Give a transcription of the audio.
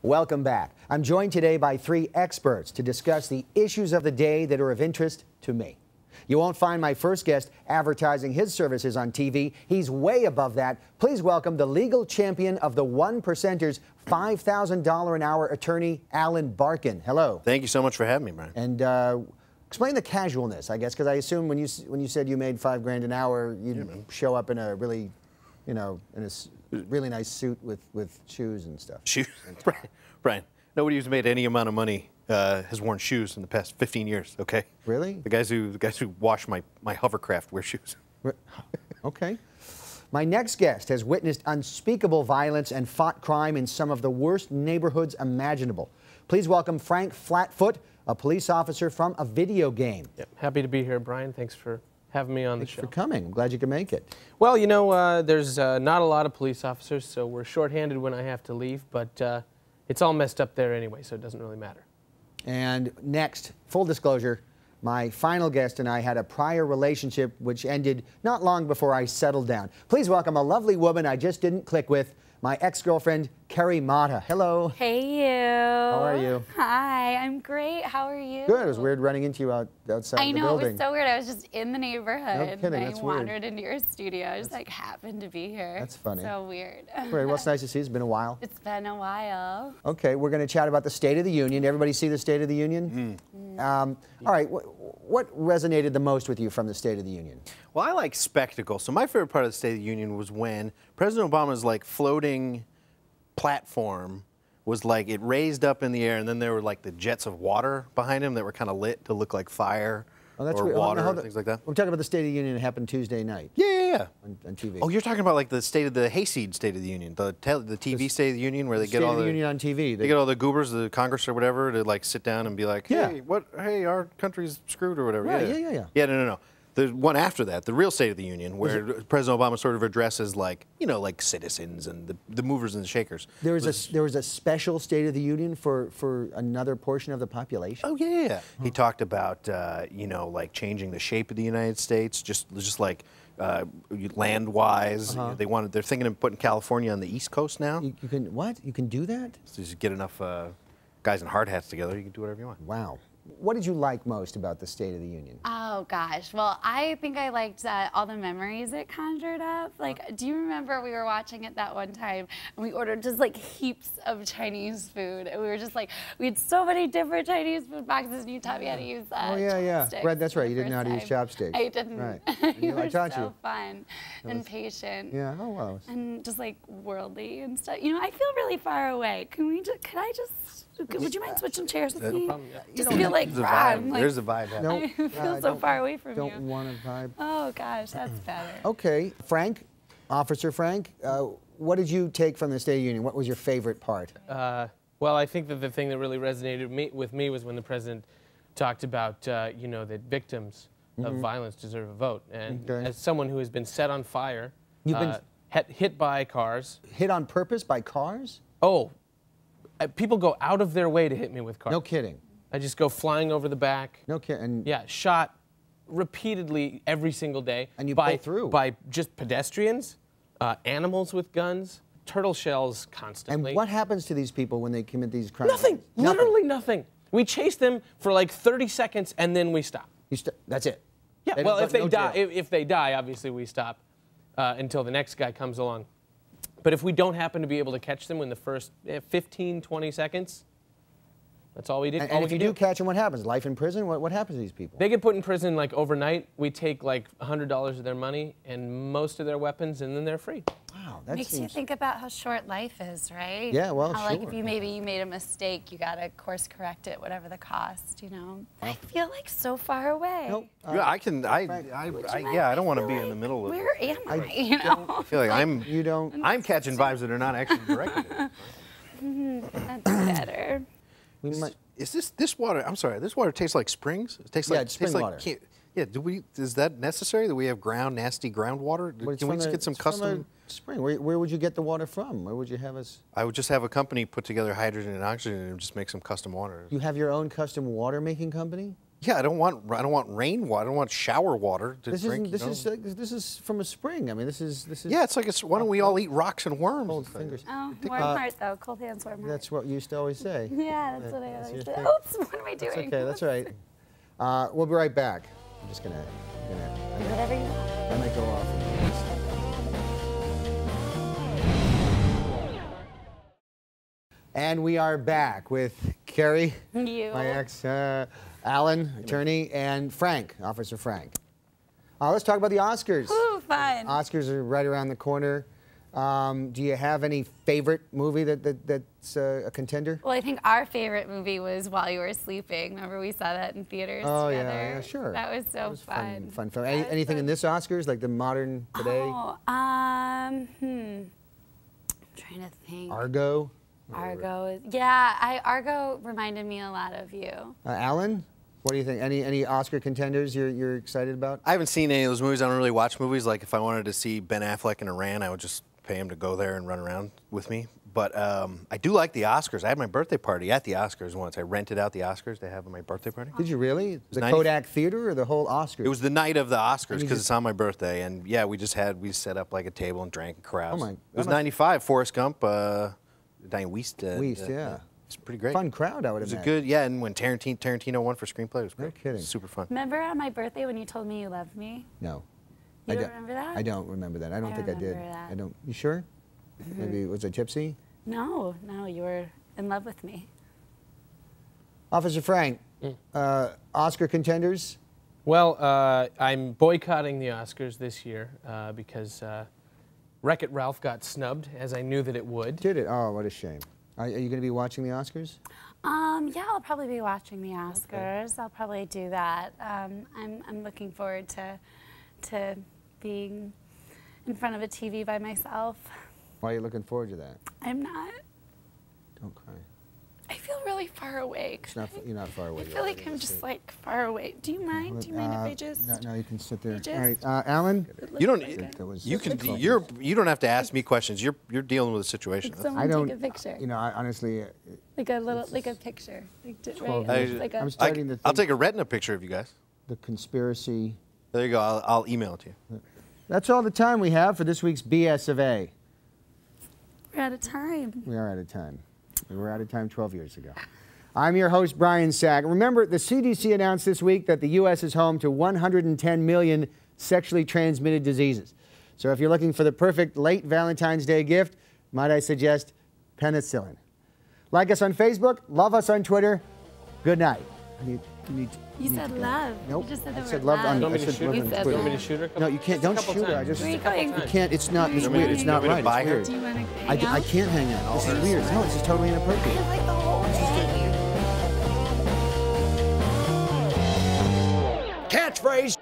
Welcome back. I'm joined today by three experts to discuss the issues of the day that are of interest to me. You won't find my first guest advertising his services on TV. He's way above that. Please welcome the legal champion of the One Percenters, $5,000 an hour attorney, Alden Ford. Hello. Thank you so much for having me, Brian. And explain the casualness, I guess, because I assume when you said you made $5 grand an hour, you'd show up in a really, in a really nice suit with shoes and stuff. Shoes, Brian. Nobody who's made any amount of money has worn shoes in the past 15 years. Okay. Really? The guys who wash my hovercraft wear shoes. Okay. My next guest has witnessed unspeakable violence and fought crime in some of the worst neighborhoods imaginable. Please welcome Frank Flatfoot, a police officer from a video game. Yep. Happy to be here, Brian. Thanks for having me on the show. Thanks for coming. I'm glad you could make it. Well, you know, there's not a lot of police officers, so we're shorthanded when I have to leave, but it's all messed up there anyway, so it doesn't really matter. And next, full disclosure, my final guest and I had a prior relationship which ended not long before I settled down. Please welcome a lovely woman I just didn't click with, my ex-girlfriend, Carrie Mata. Hello. Hey, you. How are you? Hi, I'm great. How are you? Good. It was weird running into you outside the building. I know, it was so weird. I was just in the neighborhood. No kidding, and that's I weird. wandered into your studio. I just happened to be here. That's funny. So weird. Great. Well, it's nice to see you. It's been a while. It's been a while. Okay, we're going to chat about the State of the Union. Everybody see the State of the Union? All right, what resonated the most with you from the State of the Union? Well, I like spectacle. So my favorite part of the State of the Union was when President Obama's floating platform was it raised up in the air, and then there were the jets of water behind him that were kind of lit to look like fire or water and things like that. We're talking about the State of the Union that happened Tuesday night. Yeah. On TV. Oh, you're talking about the Hayseed State of the Union, the TV State of the Union, where they get all the Union on TV. They get all the goobers, the Congress or whatever, to sit down and be like, hey, hey, our country's screwed or whatever. Right, yeah. Yeah, no. The one after that, the real State of the Union, where President Obama sort of addresses citizens and the movers and the shakers. There was a special State of the Union for another portion of the population. Oh yeah. He talked about changing the shape of the United States, just land-wise. They're thinking of putting California on the East Coast now. You can what? You can do that? So just get enough guys in hard hats together, you can do whatever you want. Wow. What did you like most about the State of the Union? Oh, gosh. Well, I think I liked all the memories it conjured up. Do you remember we were watching it that one time, and we ordered just, heaps of Chinese food, and we were just, we had so many different Chinese food boxes, and you taught me how to use chopsticks. Right, that's right. You didn't know how to use chopsticks. I didn't. Right. You were taught so you. fun and patient. Yeah, oh, well. And just, worldly and stuff. You know, I feel really far away. Would you mind switching chairs with me? No problem. Yeah. Just feel like, there's a vibe. I feel so far away from you. Don't want a vibe. Oh, gosh, that's better. Okay, Frank, Officer Frank, what did you take from the State of the Union? What was your favorite part? Well, I think that the thing that really resonated with me was when the president talked about, that victims of violence deserve a vote. And as someone who has been set on fire, hit by cars. Hit on purpose by cars? Oh. People go out of their way to hit me with cars. No kidding. I just go flying over the back. No kidding. Yeah, shot repeatedly every single day. And you pull through. By just pedestrians, animals with guns, turtle shells constantly. And what happens to these people when they commit these crimes? Nothing. Literally nothing. We chase them for 30 seconds and then we stop. That's it? Yeah, well, if they die, obviously we stop until the next guy comes along. But if we don't happen to be able to catch them in the first 15, 20 seconds, that's all we do. And if you do catch them, what happens? Life in prison? What happens to these people? They get put in prison overnight. We take $100 of their money and most of their weapons, and then they're free. Wow, that makes you think about how short life is, right? Yeah, well, how, sure. If you made a mistake, you gotta course correct it, whatever the cost. I feel so far away. Nope. Yeah, I don't want to be in the middle of. Where am I? I feel like I'm. You don't. I'm catching vibes that are not actually directed at me. That's better. Is this water? I'm sorry. This water tastes like springs. It tastes like it's spring water. Yeah. Is that necessary that we have nasty groundwater? Can we just get some custom? Spring. Where would you get the water from? Where would you have us? I would just have a company put together hydrogen and oxygen and just make some custom water. You have your own custom water making company? Yeah, I don't want rainwater. I don't want shower water to drink. This is from a spring. I mean, this is. Yeah, it's like why don't we all eat rocks and worms? Cold fingers. Oh, warm heart though. Cold hands, warm heart. That's what you used to always say. Yeah, that's what I always say. Oops, what am I doing? That's okay. That's all right. We'll be right back. I'm just gonna Whatever you want. I might go off. And we are back with Carrie, my ex, Alan, attorney, and Frank, Officer Frank. Let's talk about the Oscars. Ooh, fun. Oscars are right around the corner. Do you have any favorite movie that's a contender? Well, I think our favorite movie was While You Were Sleeping. Remember we saw that in theaters together? Yeah, sure. That was so fun. Fun film. Anything in this Oscars, like the modern today? Oh, I'm trying to think. Argo? Argo reminded me a lot of you. Alan, what do you think? Any Oscar contenders you're excited about? I haven't seen any of those movies. I don't really watch movies. Like if I wanted to see Ben Affleck in Iran, I would just pay him to go there and run around with me. But I do like the Oscars. I had my birthday party at the Oscars once. I rented out the Oscars to have at my birthday party. Did you really? The Kodak Theater or the whole Oscars? It was the night of the Oscars because it's on my birthday. And yeah, we set up like a table and drank and caroused. It was 95, Forrest Gump, Diane Wiest. Yeah. It's pretty great. Fun crowd, I would imagine. It was good, yeah, and when Tarantino won for screenplay, it was great. No kidding. Super fun. Remember on my birthday when you told me you loved me? No. You don't remember that? I don't remember that. I don't think I did. That. I don't. You sure? Maybe, was I tipsy? No, you were in love with me. Officer Frank, Oscar contenders? Well, I'm boycotting the Oscars this year because Wreck-It Ralph got snubbed, as I knew that it would. Did it? Oh, what a shame. Are you going to be watching the Oscars? Yeah, I'll probably be watching the Oscars. Okay. I'll probably do that. I'm looking forward to being in front of a TV by myself. Why are you looking forward to that? I'm not. Don't cry. I feel really far away. You're not far away. I feel like I'm just like far away. Do you mind? Do you mind if I just? No, you can sit there. All right, Alan. You don't. You don't have to ask me questions. You're dealing with a situation. Someone take a picture. You know, honestly. Like a picture. I'm starting to think. I'll take a retina picture of you guys. The conspiracy. There you go. I'll email it to you. That's all the time we have for this week's BS of A. We're out of time. We are out of time. We were out of time 12 years ago. I'm your host, Brian Sack. Remember, the CDC announced this week that the U.S. is home to 110 million sexually transmitted diseases. So if you're looking for the perfect late Valentine's Day gift, might I suggest penicillin. Like us on Facebook, love us on Twitter. Good night. You said love. Nope. You just said the I said word love on Twitter. You want me to shoot her? No, you can't. Don't shoot her. I just. Where are you going? You can't. It's not. It's weird. It's not right. It's weird. Do you want to hang out? I can't hang out. This is weird. No, this is totally inappropriate. I like the whole thing. Catchphrase.